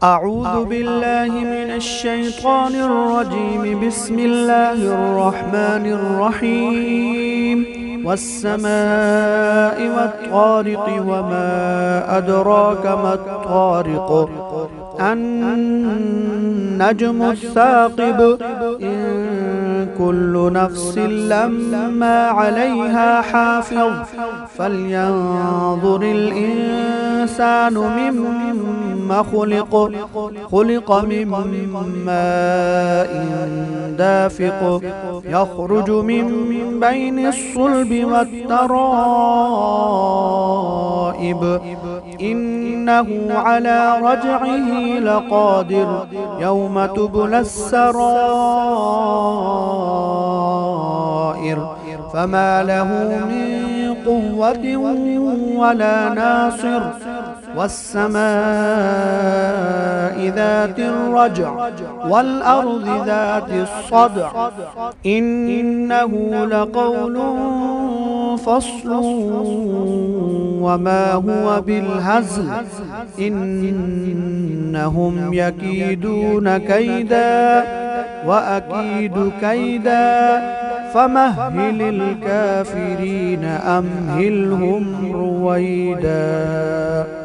أعوذ بالله من الشيطان الرجيم. بسم الله الرحمن الرحيم. والسماء والطارق وما أدراك ما الطارق. النجم الثاقب. إن كل نفس لما عليها حافظ. فلينظر الإنسان مما خلق من ماء دافق يخرج من بين الصلب والترائب. إنه على رجعه لقادر. يوم تبلى السرائر فما له من قوة ولا ناصر. والسماء ذات الرجع والأرض ذات الصدع. إنه لقول فصل وما هو بالهزل. إنهم يكيدون كيدا وأكيد كيدا. فمهل الكافرين أمهلهم رويدا.